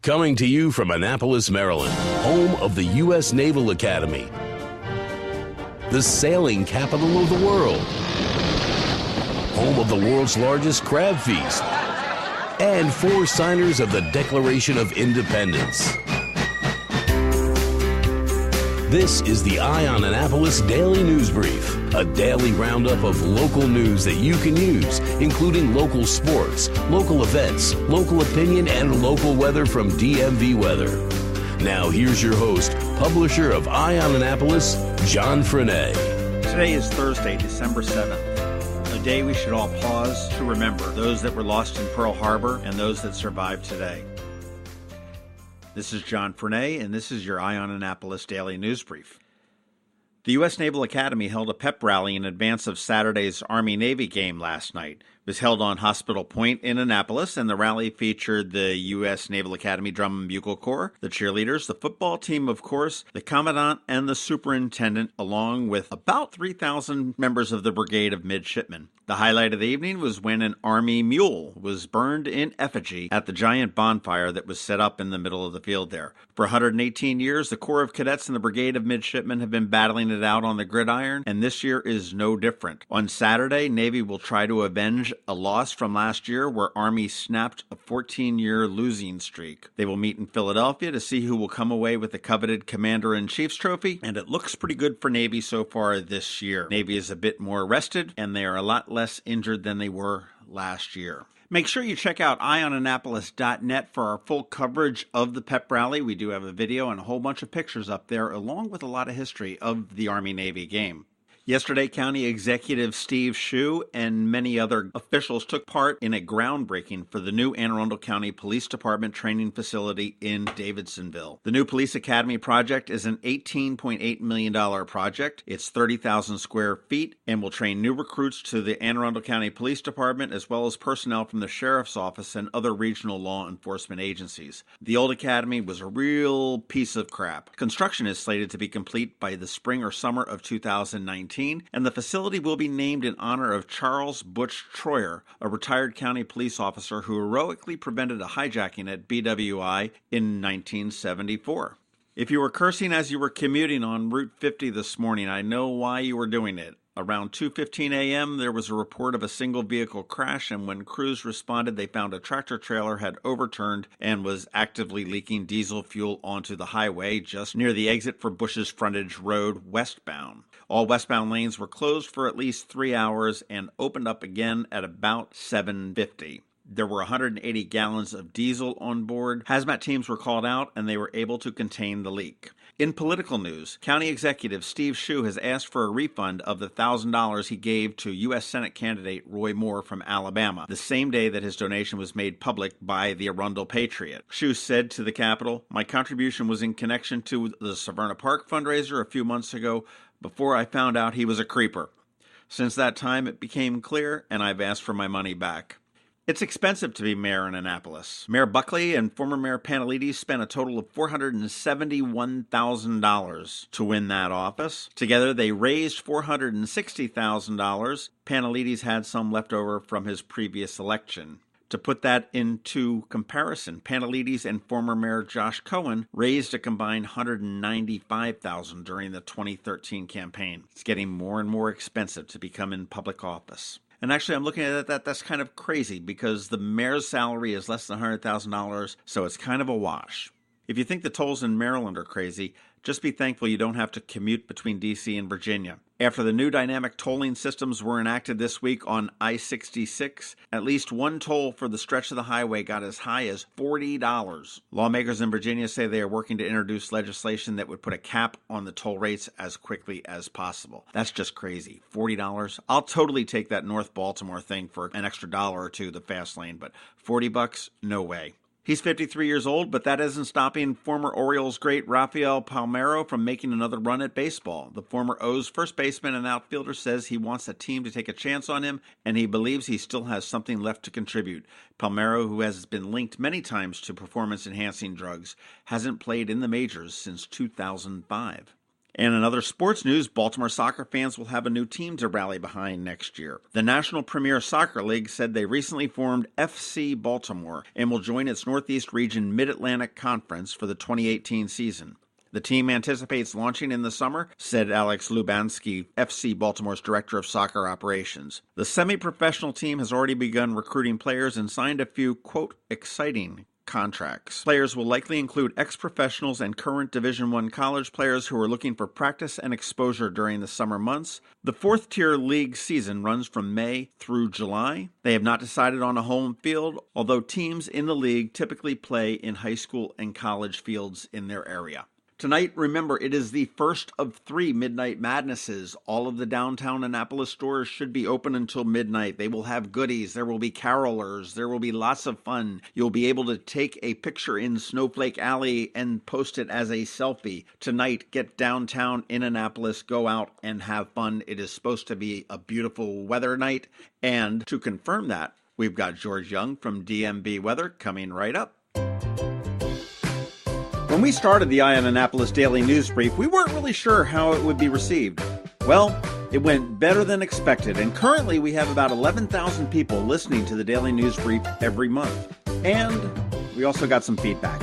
Coming to you from Annapolis, Maryland, home of the U.S. Naval Academy, the sailing capital of the world, home of the world's largest crab feast, and 4 signers of the Declaration of Independence. This is the Eye on Annapolis Daily News Brief, a daily roundup of local news that you can use, including local sports, local events, local opinion, and local weather from DMV Weather. Now here's your host, publisher of Eye on Annapolis, John Frenaye. Today is Thursday, December 7th, a day we should all pause to remember those that were lost in Pearl Harbor and those that survived today. This is John Frenaye, and this is your Eye on Annapolis Daily News Brief. The U.S. Naval Academy held a pep rally in advance of Saturday's Army-Navy game last night. It was held on Hospital Point in Annapolis, and the rally featured the U.S. Naval Academy Drum and Bugle Corps, the cheerleaders, the football team, of course, the commandant, and the superintendent, along with about 3,000 members of the Brigade of Midshipmen. The highlight of the evening was when an Army mule was burned in effigy at the giant bonfire that was set up in the middle of the field there. For 118 years, the Corps of Cadets and the Brigade of Midshipmen have been battling it out on the gridiron, and this year is no different. On Saturday, Navy will try to avenge a loss from last year where Army snapped a 14-year losing streak. They will meet in Philadelphia to see who will come away with the coveted Commander-in-Chief's trophy, and it looks pretty good for Navy so far this year. Navy is a bit more rested, and they are a lot less injured than they were last year. Make sure you check out eyeonannapolis.net for our full coverage of the Pep Rally. We do have a video and a whole bunch of pictures up there, along with a lot of history of the Army-Navy game. Yesterday, County Executive Steve Shue and many other officials took part in a groundbreaking for the new Anne Arundel County Police Department training facility in Davidsonville. The new Police Academy project is an $18.8 million project. It's 30,000 square feet and will train new recruits to the Anne Arundel County Police Department as well as personnel from the Sheriff's Office and other regional law enforcement agencies. The old academy was a real piece of crap. Construction is slated to be complete by the spring or summer of 2019. And the facility will be named in honor of Charles Butch Troyer, a retired county police officer who heroically prevented a hijacking at BWI in 1974. If you were cursing as you were commuting on Route 50 this morning, I know why you were doing it. Around 2:15 a.m., there was a report of a single vehicle crash, and when crews responded, they found a tractor trailer had overturned and was actively leaking diesel fuel onto the highway just near the exit for Bush's Frontage Road westbound. All westbound lanes were closed for at least 3 hours and opened up again at about 7:50. There were 180 gallons of diesel on board. Hazmat teams were called out, and they were able to contain the leak. In political news, County Executive Steve Shue has asked for a refund of the $1,000 he gave to U.S. Senate candidate Roy Moore from Alabama, the same day that his donation was made public by the Arundel Patriot. Shue said to the Capitol, "My contribution was in connection to the Severna Park fundraiser a few months ago before I found out he was a creeper. Since that time, it became clear, and I've asked for my money back." It's expensive to be mayor in Annapolis. Mayor Buckley and former Mayor Panelides spent a total of $471,000 to win that office. Together, they raised $460,000. Panelides had some left over from his previous election. To put that into comparison, Panelides and former Mayor Josh Cohen raised a combined $195,000 during the 2013 campaign. It's getting more and more expensive to become in public office. And actually, I'm looking at that's kind of crazy because the mayor's salary is less than $100,000, so it's kind of a wash. If you think the tolls in Maryland are crazy, just be thankful you don't have to commute between D.C. and Virginia. After the new dynamic tolling systems were enacted this week on I-66, at least one toll for the stretch of the highway got as high as $40. Lawmakers in Virginia say they are working to introduce legislation that would put a cap on the toll rates as quickly as possible. That's just crazy. $40? I'll totally take that North Baltimore thing for an extra $1 or $2, the fast lane, but $40? No way. He's 53 years old, but that isn't stopping former Orioles great Rafael Palmeiro from making another run at baseball. The former O's first baseman and outfielder says he wants a team to take a chance on him, and he believes he still has something left to contribute. Palmeiro, who has been linked many times to performance-enhancing drugs, hasn't played in the majors since 2005. And in other sports news, Baltimore soccer fans will have a new team to rally behind next year. The National Premier Soccer League said they recently formed FC Baltimore and will join its Northeast Region Mid-Atlantic Conference for the 2018 season. The team anticipates launching in the summer, said Alex Lubanski, FC Baltimore's Director of Soccer Operations. The semi-professional team has already begun recruiting players and signed a few, quote, exciting contracts. Players will likely include ex-professionals and current Division I college players who are looking for practice and exposure during the summer months. The fourth-tier league season runs from May through July. They have not decided on a home field, although teams in the league typically play in high school and college fields in their area. Tonight, remember, it is the first of 3 Midnight Madnesses. All of the downtown Annapolis stores should be open until midnight. They will have goodies. There will be carolers. There will be lots of fun. You'll be able to take a picture in Snowflake Alley and post it as a selfie. Tonight, get downtown in Annapolis, go out and have fun. It is supposed to be a beautiful weather night. And to confirm that, we've got George Young from DMV Weather coming right up. When we started the Eye on Annapolis Daily News Brief, we weren't really sure how it would be received. Well, it went better than expected, and currently we have about 11,000 people listening to the Daily News Brief every month. And we also got some feedback.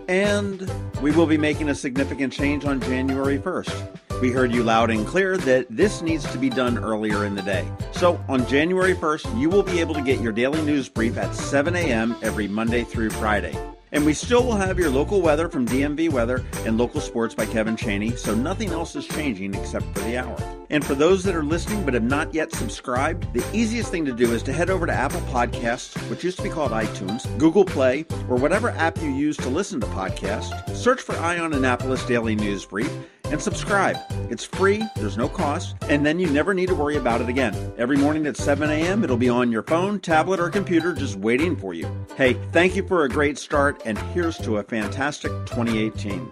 And we will be making a significant change on January 1st. We heard you loud and clear that this needs to be done earlier in the day. So on January 1st, you will be able to get your Daily News Brief at 7 a.m. every Monday through Friday. And we still will have your local weather from DMV Weather and local sports by Kevin Chaney, so nothing else is changing except for the hour. And for those that are listening but have not yet subscribed, the easiest thing to do is to head over to Apple Podcasts, which used to be called iTunes, Google Play, or whatever app you use to listen to podcasts. Search for Eye on Annapolis Daily News Brief and subscribe. It's free, there's no cost, and then you never need to worry about it again. Every morning at 7 a.m., it'll be on your phone, tablet, or computer just waiting for you. Hey, thank you for a great start, and here's to a fantastic 2018.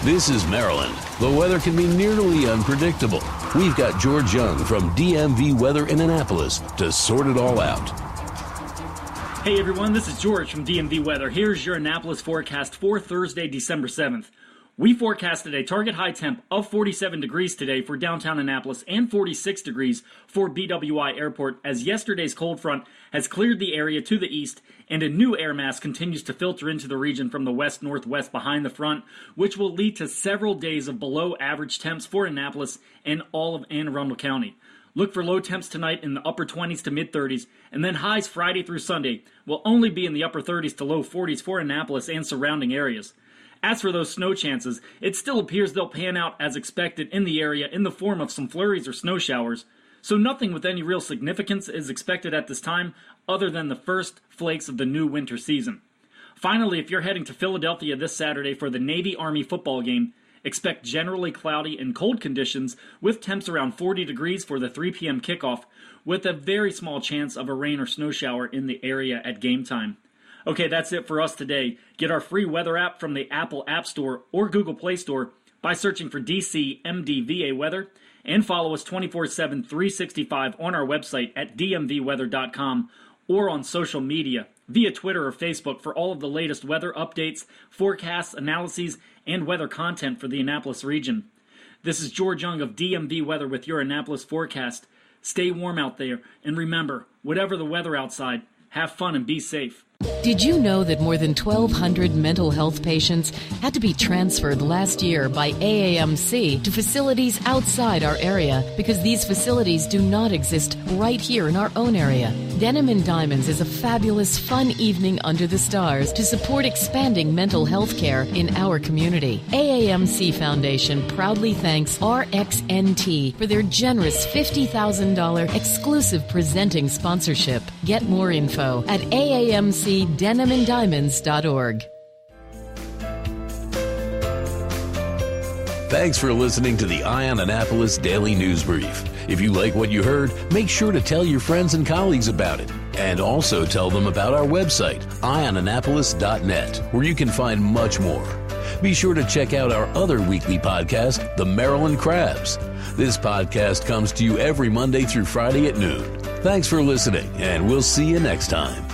This is Maryland. The weather can be nearly unpredictable. We've got George Young from DMV Weather in Annapolis to sort it all out. Hey everyone, this is George from DMV Weather. Here's your Annapolis forecast for Thursday, December 7th. We forecasted a target high temp of 47 degrees today for downtown Annapolis and 46 degrees for BWI Airport as yesterday's cold front has cleared the area to the east and a new air mass continues to filter into the region from the west-northwest behind the front, which will lead to several days of below average temps for Annapolis and all of Anne Arundel County. Look for low temps tonight in the upper 20s to mid-30s, and then highs Friday through Sunday will only be in the upper 30s to low 40s for Annapolis and surrounding areas. As for those snow chances, it still appears they'll pan out as expected in the area in the form of some flurries or snow showers, so nothing with any real significance is expected at this time other than the first flakes of the new winter season. Finally, if you're heading to Philadelphia this Saturday for the Navy-Army football game, expect generally cloudy and cold conditions with temps around 40 degrees for the 3 p.m. kickoff, with a very small chance of a rain or snow shower in the area at game time. Okay, that's it for us today. Get our free weather app from the Apple App Store or Google Play Store by searching for DC MDVA Weather, and follow us 24/7, 365 on our website at dmvweather.com or on social media via Twitter or Facebook for all of the latest weather updates, forecasts, analyses, and weather content for the Annapolis region. This is George Young of DMV Weather with your Annapolis forecast. Stay warm out there, and remember, whatever the weather outside, have fun and be safe. Did you know that more than 1,200 mental health patients had to be transferred last year by AAMC to facilities outside our area because these facilities do not exist right here in our own area? Denim and Diamonds is a fabulous, fun evening under the stars to support expanding mental health care in our community. AAMC Foundation proudly thanks RxNT for their generous $50,000 exclusive presenting sponsorship. Get more info at AAMCDenimandDiamonds.org. Thanks for listening to the Eye on Annapolis Daily News Brief. If you like what you heard, make sure to tell your friends and colleagues about it. And also tell them about our website, eyeonannapolis.net, where you can find much more. Be sure to check out our other weekly podcast, The Maryland Crabs. This podcast comes to you every Monday through Friday at noon. Thanks for listening, and we'll see you next time.